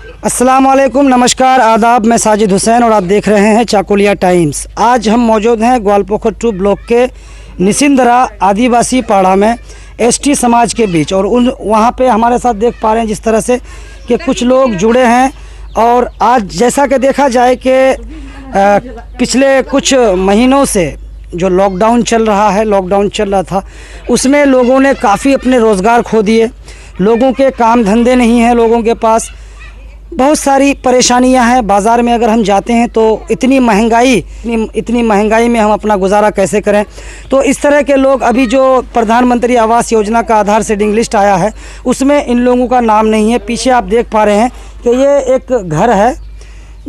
अस्सलाम वालेकुम, नमस्कार, आदाब। मैं साजिद हुसैन और आप देख रहे हैं चाकुलिया टाइम्स। आज हम मौजूद हैं ग्वालपोखर 2 ब्लॉक के निसिंदरा आदिवासी पाड़ा में एसटी समाज के बीच, और वहाँ पे हमारे साथ देख पा रहे हैं जिस तरह से कि कुछ लोग जुड़े हैं। और आज जैसा कि देखा जाए कि पिछले कुछ महीनों से जो लॉकडाउन चल रहा था, उसमें लोगों ने काफ़ी अपने रोज़गार खो दिए। लोगों के काम धंधे नहीं हैं, लोगों के पास बहुत सारी परेशानियां हैं। बाज़ार में अगर हम जाते हैं तो इतनी महंगाई में हम अपना गुजारा कैसे करें। तो इस तरह के लोग, अभी जो प्रधानमंत्री आवास योजना का आधार सीडिंग लिस्ट आया है उसमें इन लोगों का नाम नहीं है। पीछे आप देख पा रहे हैं कि ये एक घर है,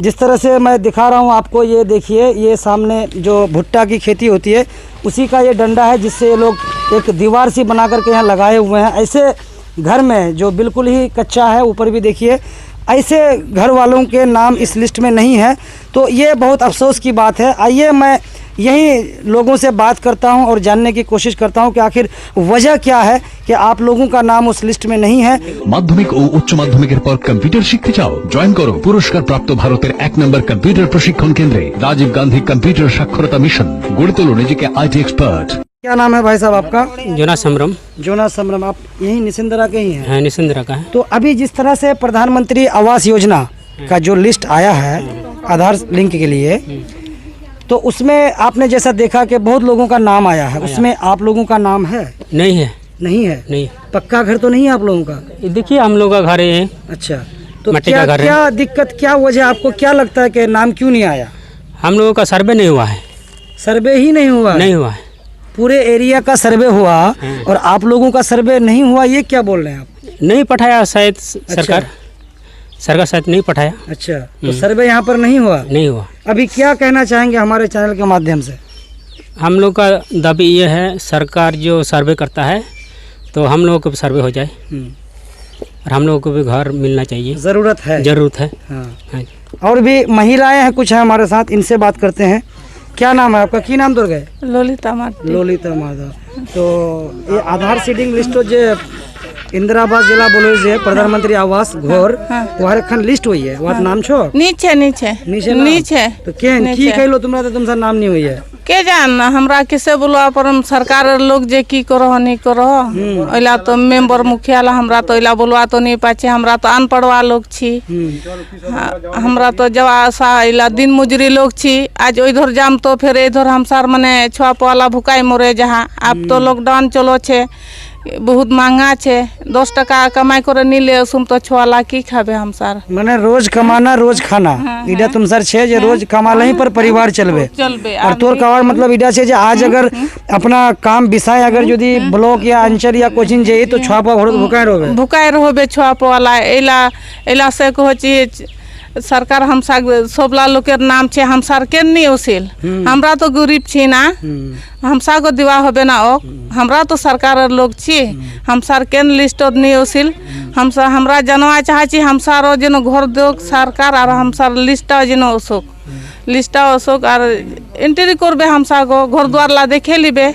जिस तरह से मैं दिखा रहा हूँ आपको। ये देखिए, ये सामने जो भुट्टा की खेती होती है उसी का ये डंडा है, जिससे ये लोग एक दीवार सी बना करके यहाँ लगाए हुए हैं। ऐसे घर में जो बिल्कुल ही कच्चा है, ऊपर भी देखिए, ऐसे घर वालों के नाम इस लिस्ट में नहीं है। तो ये बहुत अफसोस की बात है। आइए मैं यहीं लोगों से बात करता हूं और जानने की कोशिश करता हूं कि आखिर वजह क्या है कि आप लोगों का नाम उस लिस्ट में नहीं है। माध्यमिक और उच्च माध्यमिकेर पर कम्पिউটার শিখতে চাও, জয়েন করো পুরস্কার প্রাপ্ত ভারতের 1 নম্বর কম্পিউটার প্রশিক্ষণ কেন্দ্রে রাजीव गांधी কম্পিউটার সাক্ষরতা মিশন। গড়ে তোলো নিজেকে আইটি एक्सपर्ट। क्या नाम है भाई साहब आपका? जोनास समरम। जोनास समरम, आप यहीं निसिंदरा के ही हैं? हाँ, निसिंदरा का है। तो अभी जिस तरह से प्रधानमंत्री आवास योजना का जो लिस्ट आया है आधार लिंक के लिए, तो उसमें आपने जैसा देखा कि बहुत लोगों का नाम आया है, उसमें आप लोगों का नाम है? नहीं है। नहीं है? नहीं। पक्का घर तो नहीं है आप लोगों का? ये देखिए, हम लोग का घर है। अच्छा, तो मट्टी क्या का घर है। क्या दिक्कत, क्या वजह, आपको क्या लगता है कि नाम क्यों नहीं आया? हम लोगों का सर्वे नहीं हुआ है। सर्वे ही नहीं हुआ? नहीं हुआ है। पूरे एरिया का सर्वे हुआ और आप लोगों का सर्वे नहीं हुआ, ये क्या बोल रहे हैं आप? नहीं पठाया शायद सरकार शायद नहीं पठाया। अच्छा, तो सर्वे यहाँ पर नहीं हुआ? नहीं हुआ। अभी क्या कहना चाहेंगे हमारे चैनल के माध्यम से? हम लोग का दावी ये है, सरकार जो सर्वे करता है तो हम लोगों को भी सर्वे हो जाए और हम लोगों को भी घर मिलना चाहिए। ज़रूरत है। हाँ। और भी महिलाएं हैं, कुछ है हमारे साथ, इनसे बात करते हैं। क्या नाम है आपका? की नाम दुर्गा? लोलिता माधव। तो ये आधार सीडिंग लिस्ट जो इंदिरावास जिला बोलो जे प्रधानमंत्री आवास घर वहां एखन लिस्ट हुई है, वहां नाम छो? नीचे तो केन की कहलो तुमरा, तो तुमसा नाम नहीं हुई है? के जान हमरा किसे बोलवा पर सरकार लोग जे की करो नहीं करो, ओइला तो मेंबर मुखिया ला हमरा तो ओइला बोलवा तो नहीं पाछे। हमरा तो अनपढ़वा लोग छी, हमरा तो जवासा इला दिन मजूरी लोग छी। आज इधर जाम तो फिर इधर हम सार मने छुआप वाला भुकाई मरे जहाँ। अब तो लॉकडाउन चलो छे, बहुत महंगा छे। 10 टका कमाई करे नीले सुम तो छुआला की खाबे हम सार। माने रोज कमाना रोज खाना, इडा तुम सर छे जे रोज कमाला ही पर परिवार चलबे। और तोर कवार मतलब इडा छे जे आज अगर अपना काम बिसाए अगर यदि ब्लॉक या अंचल या कोचिंग जे तो छुआपा भरत भुकाय रहोबे छुआप वाला। एला से कहो छी सरकार हम सबला लोग के नाम छे, हम सार के नहीं उसिल। हमरा तो गरीब छी ना, हम सा को दिवा होबे ना ओ। हमरा तो सरकार लोग छी, हम सार के लिस्ट नहीं उसिल। हमरा जनवा चाहे छी हम सारो जनो घर दो सरकार और हम सार लिस्ट जनो अशोक और एंट्री करबे। हम सा को घर द्वार ला देखे लिबे।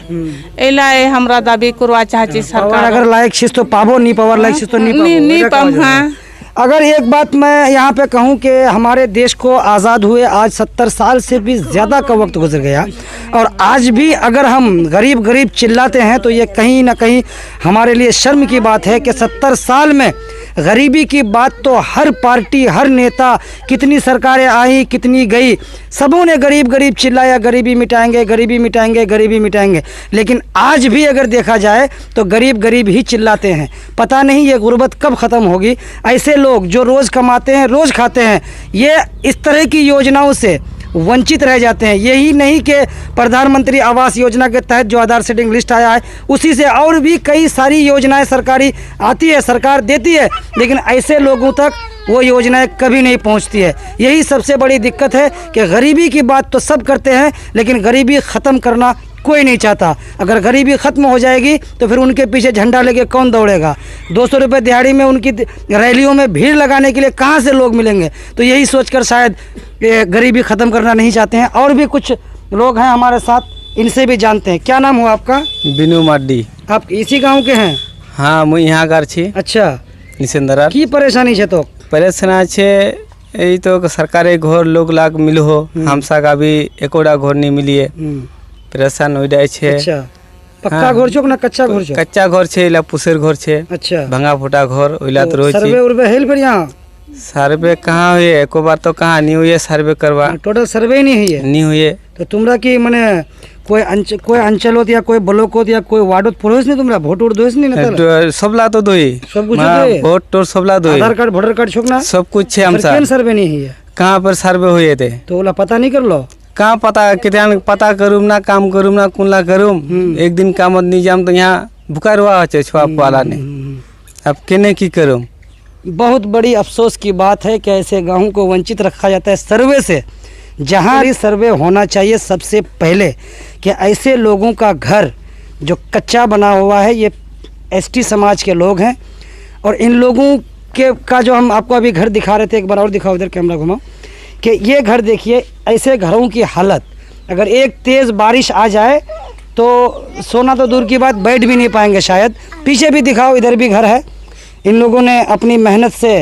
एला हमरा दाबी करवा चाहे छी सरकार। अगर लायक छिस तो पाबो, नहीं पावर लायक छिस तो नहीं पाम। हाँ, अगर एक बात मैं यहाँ पे कहूँ कि हमारे देश को आज़ाद हुए आज 70 साल से भी ज़्यादा का वक्त गुजर गया, और आज भी अगर हम गरीब चिल्लाते हैं तो ये कहीं ना कहीं हमारे लिए शर्म की बात है कि 70 साल में गरीबी की बात तो हर पार्टी, हर नेता, कितनी सरकारें आई कितनी गई, सबों ने गरीब चिल्लाया, गरीबी मिटाएंगे। लेकिन आज भी अगर देखा जाए तो गरीब ही चिल्लाते हैं। पता नहीं ये गुर्बत कब ख़त्म होगी। ऐसे लोग जो रोज़ कमाते हैं रोज़ खाते हैं, ये इस तरह की योजनाओं से वंचित रह जाते हैं। यही नहीं कि प्रधानमंत्री आवास योजना के तहत जो आधार सीडिंग लिस्ट आया है उसी से और भी कई सारी योजनाएं सरकारी आती है, सरकार देती है, लेकिन ऐसे लोगों तक वो योजनाएं कभी नहीं पहुंचती है। यही सबसे बड़ी दिक्कत है कि गरीबी की बात तो सब करते हैं लेकिन गरीबी ख़त्म करना कोई नहीं चाहता। अगर गरीबी ख़त्म हो जाएगी तो फिर उनके पीछे झंडा लेके कौन दौड़ेगा? 200 रुपये दिहाड़ी में उनकी रैलियों में भीड़ लगाने के लिए कहाँ से लोग मिलेंगे? तो यही सोचकर शायद गरीबी ख़त्म करना नहीं चाहते हैं। और भी कुछ लोग हैं हमारे साथ, इनसे भी जानते हैं। क्या नाम हुआ आपका? बिनू माड्डी। आप इसी गाँव के हैं? हाँ, मुई यहाँ घर छी। अच्छा, निसिंदरा की परेशानी है? तो परेशान আছে এই তো সরকারে ঘর লোক লাগ মিল हो हमसा का भी एकोड़ा घर नहीं मिलिए परेशान हो जाए छे। अच्छा पक्का घर छो ना कच्चा घर छो? कच्चा घर छे इला पुसेर घर छे। अच्छा भंगा फुटा घर ओइला तो रोज सर्वे उर्वे हेल पर यहाँ सर्वे कहाँ हुए एको बार तो कहाँ नहीं हुए सर्वे करवा टोटल सर्वे ही नहीं है। नहीं हुए तो तुमरा की मने कोई अंचल होत या कोई ब्लॉक होत या कोई वार्ड होत पड़ोस नहीं तुमरा वोट वोट दोस नहीं ना सबला तो दोई सब कुछ दोई वोट तो सबला दोई आधार कार्ड वोटर कार्ड छोकना सब कुछ छे हमसा केन सर्वे नहीं है कहाँ पर सर्वे हुए थे तो ओला पता नहीं कर लो कहाँ पता कितने पता करूँ ना काम करूँ ना कुनला करूँ एक दिन काम नहीं जाम तो यहाँ बुखार हुआ है छुआप वाला ने अब किने की करूँ। बहुत बड़ी अफसोस की बात है कि ऐसे गाँव को वंचित रखा जाता है सर्वे से, जहाँ भी सर्वे होना चाहिए सबसे पहले कि ऐसे लोगों का घर जो कच्चा बना हुआ है ये एसटी समाज के लोग हैं और इन लोगों के का जो हम आपको अभी घर दिखा रहे थे, एक बार और दिखाओ इधर कैमरा घुमाओ, कि ये घर देखिए ऐसे घरों की हालत, अगर एक तेज़ बारिश आ जाए तो सोना तो दूर की बात बैठ भी नहीं पाएंगे शायद। पीछे भी दिखाओ, इधर भी घर है, इन लोगों ने अपनी मेहनत से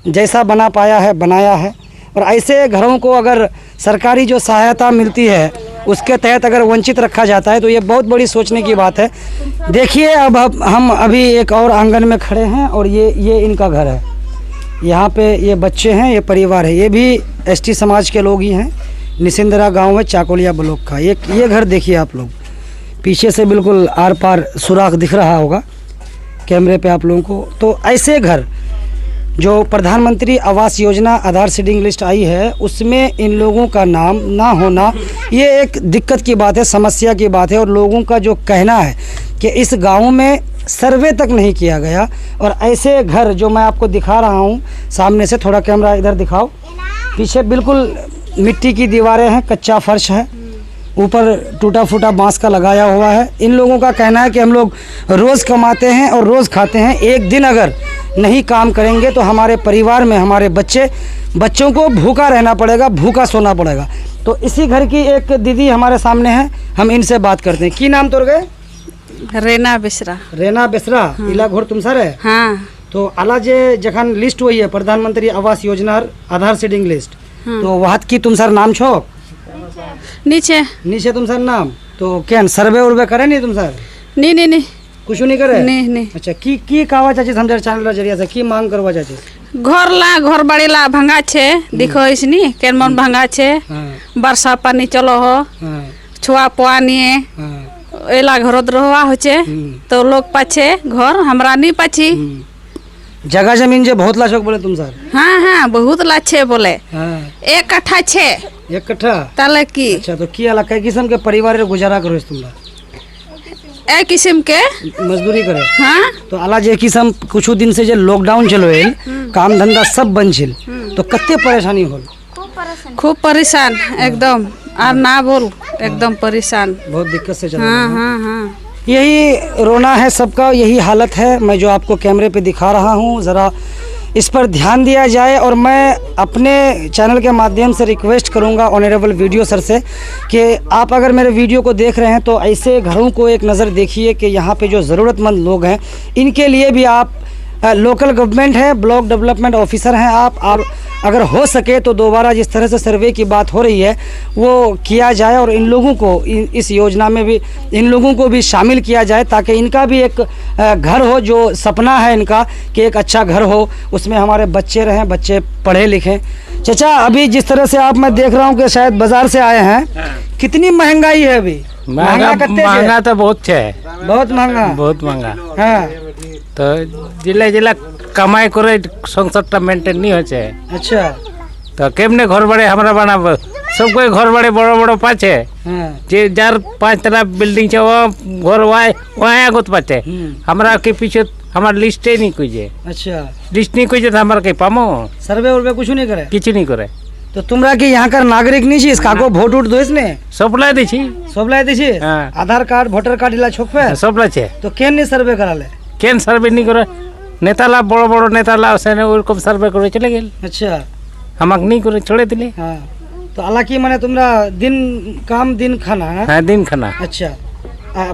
जैसा बना पाया है बनाया है। और ऐसे घरों को अगर सरकारी जो सहायता मिलती है उसके तहत अगर वंचित रखा जाता है तो ये बहुत बड़ी सोचने की बात है। देखिए अब हम अभी एक और आंगन में खड़े हैं और ये इनका घर है, यहाँ पे ये बच्चे हैं, ये परिवार है, ये भी एसटी समाज के लोग ही हैं। निसिंदरा गांव है चाकोलिया ब्लॉक का। ये घर देखिए आप लोग, पीछे से बिल्कुल आर पार सुराख दिख रहा होगा कैमरे पे आप लोगों को। तो ऐसे घर जो प्रधानमंत्री आवास योजना आधार सीडिंग लिस्ट आई है उसमें इन लोगों का नाम ना होना ये एक दिक्कत की बात है, समस्या की बात है। और लोगों का जो कहना है कि इस गांव में सर्वे तक नहीं किया गया और ऐसे घर जो मैं आपको दिखा रहा हूं सामने से, थोड़ा कैमरा इधर दिखाओ, पीछे बिल्कुल मिट्टी की दीवारें हैं, कच्चा फर्श है, ऊपर टूटा फूटा बांस का लगाया हुआ है। इन लोगों का कहना है कि हम लोग रोज़ कमाते हैं और रोज़ खाते हैं, एक दिन अगर नहीं काम करेंगे तो हमारे परिवार में हमारे बच्चों को भूखा रहना पड़ेगा, भूखा सोना पड़ेगा। तो इसी घर की एक दीदी हमारे सामने है, हम इनसे बात करते हैं। की नाम तोड़ गए? रेना बेसरा। रेना बेसरा। इला घर तुम सर है? हाँ। तो अला जे जखन लिस्ट हुई है प्रधानमंत्री आवास योजना आधार सीडिंग लिस्ट, तो वहां की तुम सर नाम छो? नीचे तुम सर नाम तो क्या सर्वे उर्वे करे नहीं तुम सर? नहीं कुछ नहीं करे? नहीं। अच्छा की कहवा चाची हम चैनल जरिया से की मांग करवा चाची? घर बाड़ी ला भंगा छे, देखो इसनी केनमन भंगा छे, वर्षा पानी चलो हो, छुआ पानी एला घरत रहवा होचे तो लोग पाछे घर हमरा नहीं पाछी। जगह जमीन जे बहुत लाचक बोले तुम सर? हाँ बहुत लाछे बोले। एक कट्ठा छे। एक कट्ठा ताले की। अच्छा तो की अला कई किस्म के परिवार रे गुजारा करो तुमरा? एक किस्म के मजदूरी करे। हाँ। तो अला जे किस्म कुछ दिन से जे लॉकडाउन चलो है, काम धंधा सब बंद छिल, तो कत्ते परेशानी होल? खूब परेशान एकदम, और ना बोल एकदम परेशान, बहुत दिक्कत से चल रहा है। हाँ। यही रोना है सबका, यही हालत है। मैं जो आपको कैमरे पे दिखा रहा हूँ ज़रा इस पर ध्यान दिया जाए। और मैं अपने चैनल के माध्यम से रिक्वेस्ट करूँगा ऑनरेबल वीडियो सर से कि आप अगर मेरे वीडियो को देख रहे हैं तो ऐसे घरों को एक नज़र देखिए कि यहाँ पे जो ज़रूरतमंद लोग हैं इनके लिए भी आप लोकल गवर्नमेंट है, ब्लॉक डेवलपमेंट ऑफिसर हैं आप अगर हो सके तो दोबारा जिस तरह से सर्वे की बात हो रही है वो किया जाए और इन लोगों को इस योजना में भी इन लोगों को भी शामिल किया जाए ताकि इनका भी एक घर हो, जो सपना है इनका कि एक अच्छा घर हो, उसमें हमारे बच्चे रहें, बच्चे पढ़े लिखें। चाचा अभी जिस तरह से आप मैं देख रहा हूँ कि शायद बाजार से आए हैं, कितनी महंगाई है अभी? महंगा तो बहुत है, बहुत महंगा। हाँ तो जिला कमाई करे संसारটা मेंटेन नहीं होचे। अच्छा तो केमने घर बड़े हमरा बनाब सब कोई घर बड़े बड़ो पाछे जे जार 5 तला बिल्डिंग छे वो घर वहाँ आगत पाछे हमरा के पीछे हमार लिस्ट नहीं कोई जे। अच्छा लिस्ट नहीं कोई जे हमरा के पामो सर्वे उर्वे कुछ नहीं करे? किछ नहीं करे। तो तुमरा के यहाँ का नागरिक नहीं छी इसका भोट उठ दो इसने? सबला दै छी। सबला दै छी? आधार कार्ड वोटर कार्ड इला छोक पे सबला छे। तो केन ने सर्वे कराले? केन सर्वे नहीं करे? नेताला बड़ो नेताला सेने ओरकम सर्वे करे चले गेल। अच्छा हमक नहीं करे छोड़े दिले। हां तो हालांकि माने तुमरा दिन काम दिन खाना है? हां दिन खाना। अच्छा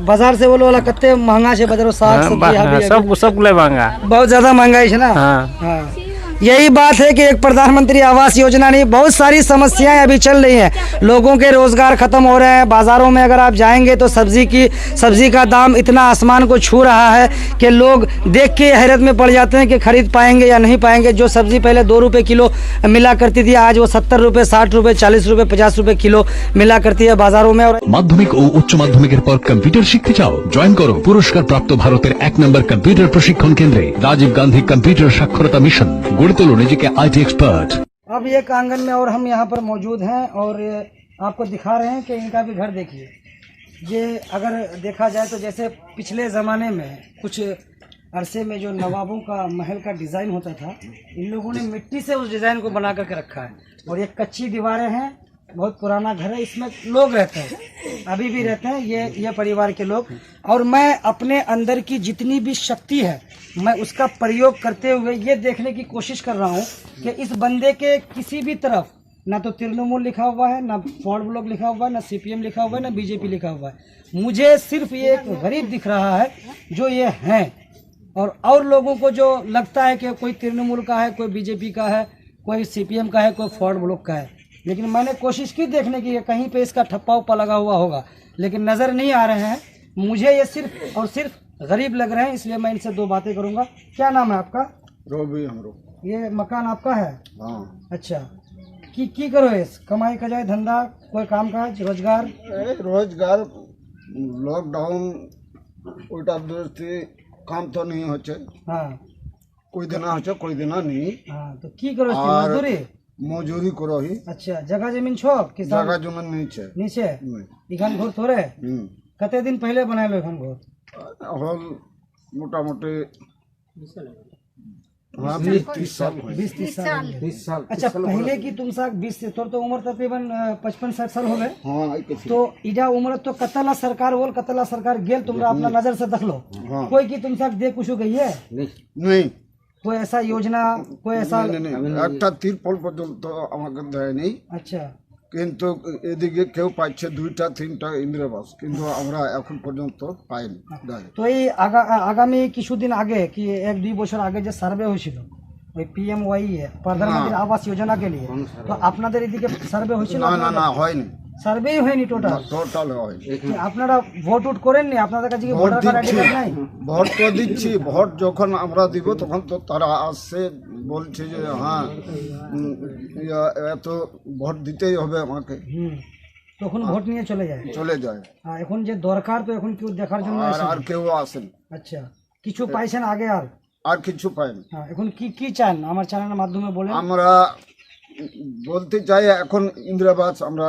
बाजार से बोलो वाला कत्ते महंगा छे बाजारो साग सब्जी सब ले महंगा, बहुत ज्यादा महंगाई छे ना? हां यही बात है कि एक प्रधानमंत्री आवास योजना नहीं, बहुत सारी समस्याएं अभी चल रही हैं। लोगों के रोजगार खत्म हो रहे हैं। बाजारों में अगर आप जाएंगे तो सब्जी का दाम इतना आसमान को छू रहा है कि लोग देख के हैरत में पड़ जाते हैं कि खरीद पाएंगे या नहीं पाएंगे। जो सब्जी पहले 2 रुपये किलो मिला करती थी, आज वो 70 रुपये, 60 रुपये, 40 रुपये, 50 रुपये किलो मिला करती है बाजारों में। और মাধ্যমিক ও উচ্চ মাধ্যমিকের পর কম্পিউটার শিখতে চাও? জয়েন করো পুরস্কার প্রাপ্ত ভারতের 1 নম্বর কম্পিউটার প্রশিক্ষণ কেন্দ্রে রাজীব গান্ধী কম্পিউটার সাক্ষরতা মিশন। গড়ে তোলো নিজেকে আইটি एक्सपर्ट। अब एक आंगन में और हम यहाँ पर मौजूद हैं और आपको दिखा रहे हैं कि इनका भी घर देखिए। ये अगर देखा जाए तो जैसे पिछले ज़माने में कुछ अरसे में जो नवाबों का महल का डिज़ाइन होता था, इन लोगों ने मिट्टी से उस डिज़ाइन को बना करके रखा है। और ये कच्ची दीवारें हैं, बहुत पुराना घर है, इसमें लोग रहते हैं, अभी भी रहते हैं ये परिवार के लोग। और मैं अपने अंदर की जितनी भी शक्ति है मैं उसका प्रयोग करते हुए ये देखने की कोशिश कर रहा हूँ कि इस बंदे के किसी भी तरफ ना तो तृणमूल लिखा हुआ है, ना फॉरवर्ड ब्लॉक लिखा हुआ है, ना सीपीएम लिखा हुआ है, ना बीजेपी लिखा हुआ है। मुझे सिर्फ ये एक गरीब दिख रहा है जो ये हैं। और लोगों को जो लगता है कि कोई तृणमूल का है, कोई बीजेपी का है, कोई सीपीएम का है, कोई फॉरवर्ड ब्लॉक का है। लेकिन मैंने कोशिश की देखने की कहीं पे इसका ठप्पा उप्पा लगा हुआ होगा, लेकिन नज़र नहीं आ रहे हैं। मुझे ये सिर्फ और सिर्फ गरीब लग रहे हैं, इसलिए मैं इनसे 2 बातें करूंगा। क्या नाम है आपका? रोबी हमरो। ये मकान आपका है? हाँ। अच्छा, की करो इस कमाई का जाए धंधा, कोई काम काज रोजगार? रोजगार लॉकडाउन ওইটা দৃষ্টি কাম তো नहीं হচ্ছে। हाँ कोई दिना হচ্ছে कोई दिना नहीं। हाँ, तो की करो इसकी और मजदूरी? मजूरी करो ही। अच्छा, जगह जमीन छो किसान? जगह जमीन नहीं छे। नीचे नहीं। इखान घोर थोड़े? कते दिन पहले बनाए लो इखान घोर? होल मोटा मोटी हाँ 20-30 साल हुए। 20-30 साल। 30 साल। अच्छा, पहले की तुम साग 20 से तो उम्र तकरीबन 55-60 साल हो गए। हाँ आई कैसे? तो इजा उम्र तो कतला सरकार बोल कतला सरकार गेल तुमरा अपना नजर से देख लो। हाँ। कोई की तुम साग देख कुछ गई है? नहीं कोई ऐसा योजना, कोई ऐसा? नहीं একটা তিরপল পর্যন্ত আমাকে দেয় নেই। अच्छा, কিন্তু এদিকে কেউ পাচ্ছে 2টা 3টা ইন্দিরাবাস, কিন্তু আমরা এখন পর্যন্ত পাইনি। দেয়। তো এই আগামী কিছুদিন আগে কি 1-2 বছর আগে যে সার্ভে হয়েছিল ওই PMY প্রধানমন্ত্রী আবাস যোজনা के लिए, তো আপনাদের এদিকে সার্ভে হয়েছিল? না না না হয়নি, সার্ভেই হয়নি টোটাল? টোটাল হয়নি। আপনারা ভোট উট করেননি? আপনাদের কাছে কি ভোটার কার্ড আইডি কার্ড নাই? ভোট তো দিচ্ছি, ভোট যখন আমরা দিব তখন তো তারা আসছে বলছে যে হ্যাঁ এত ভোট দিতেই হবে আমাকে, তখন ভোট নিয়ে চলে যায়। চলে যায়। হ্যাঁ, এখন যে দরকার তো এখন কেউ দেখার জন্য আসে না। আর কেউ আসেন। আচ্ছা, কিছু পাইছেন আগে? আর কিছু পাইনি। হ্যাঁ, এখন কি চান আমার চ্যানেলের মাধ্যমে বলেন। আমরা বলতে চাই এখন ইন্দিরাবাস আমরা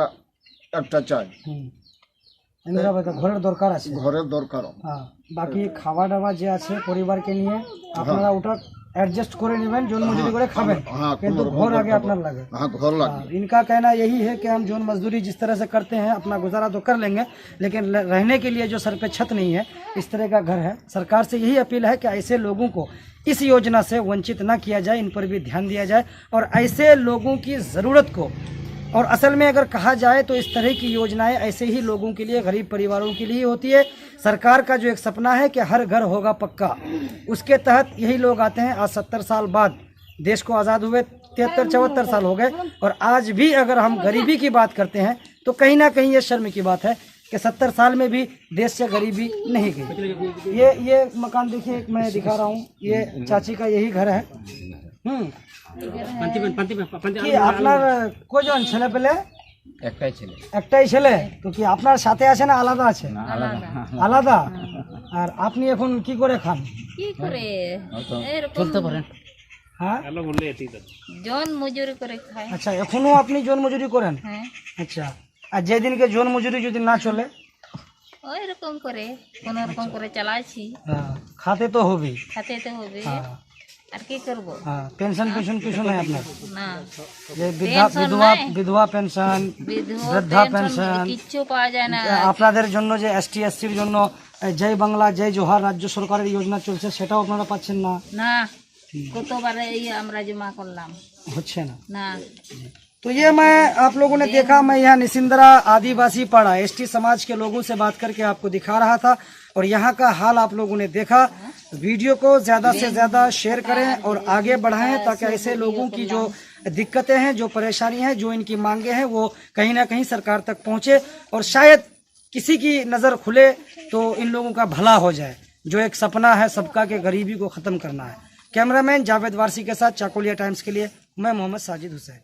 একটা চাই। ইন্দিরাবাস ঘরের দরকার আছে, ঘরের দরকার। হ্যাঁ, বাকি খাওয়া দাওয়া যে আছে পরিবারকে নিয়ে আপনারা ওটা एडजस्ट করে নেবেন, জোন মজদুরি করে খাবেন, কিন্তু ঘর আগে আপনার লাগে। हाँ घर लगे। इनका कहना यही है कि हम जोन मजदूरी जिस तरह से करते हैं अपना गुजारा तो कर लेंगे, लेकिन रहने के लिए जो सर पे छत नहीं है, इस तरह का घर है। सरकार से यही अपील है कि ऐसे लोगों को इस योजना से वंचित न किया जाए, इन पर भी ध्यान दिया जाए। और ऐसे लोगों की ज़रूरत को, और असल में अगर कहा जाए तो इस तरह की योजनाएं ऐसे ही लोगों के लिए, गरीब परिवारों के लिए होती है। सरकार का जो एक सपना है कि हर घर होगा पक्का, उसके तहत यही लोग आते हैं। आज 70 साल बाद देश को आज़ाद हुए 73-74 साल हो गए, और आज भी अगर हम गरीबी की बात करते हैं तो कहीं ना कहीं ये शर्म की बात है कि 70 साल में भी देश से गरीबी नहीं गई। ये मकान देखिए, मैं दिखा रहा हूँ, ये चाची का यही घर है। কি আপনার কজন ছেলে পেলে? একটাই ছেলে। তো কি আপনার সাথে আছে না আলাদা আছে? আলাদা। আর আপনি এখন কি করে খান? কি করে চলতে পারেন? হ্যাঁ, জন মজুরি করে খাই। আচ্ছা, এখনো আপনি জন মজুরি করেন? হ্যাঁ। আচ্ছা, আর যেদিনকে জন মজুরি যদি না চলে? ওই রকম করে কোন রকম করে চালাচ্ছি। হ্যাঁ, খাতে তো হবেই। খাতে তো হবে, হ্যাঁ, আর কি করব? হ্যাঁ, পেনশন কিছু নাই আপনার? না, যে পেনশন বিধবা নাই। বিধবা পেনশন, বৃদ্ধা পেনশন কিচ্ছু পাওয়া যায় না। আপনাদের জন্য যে ST SCর জন্য জয় বাংলা জয় জোহার রাজ্য সরকারের যোজনা চলছে, সেটাও আপনারা পাচ্ছেন না? না, কতবার এই আমরা জমা করলাম, হচ্ছে না। না। तो ये मैं आप लोगों ने देखा, मैं यहाँ निसिंदरा आदिवासी पाड़ा ST समाज के लोगों से बात करके आपको दिखा रहा था, और यहाँ का हाल आप लोगों ने देखा। वीडियो को ज़्यादा से ज़्यादा शेयर करें और आगे बढ़ाएं ताकि ऐसे लोगों की जो दिक्कतें हैं, जो परेशानियां हैं, जो इनकी मांगे हैं, वो कहीं ना कहीं सरकार तक पहुंचे और शायद किसी की नज़र खुले तो इन लोगों का भला हो जाए, जो एक सपना है सबका के गरीबी को ख़त्म करना है। कैमरामैन जावेद वारसी के साथ चाकुलिया टाइम्स के लिए मैं मोहम्मद साजिद हुसैन।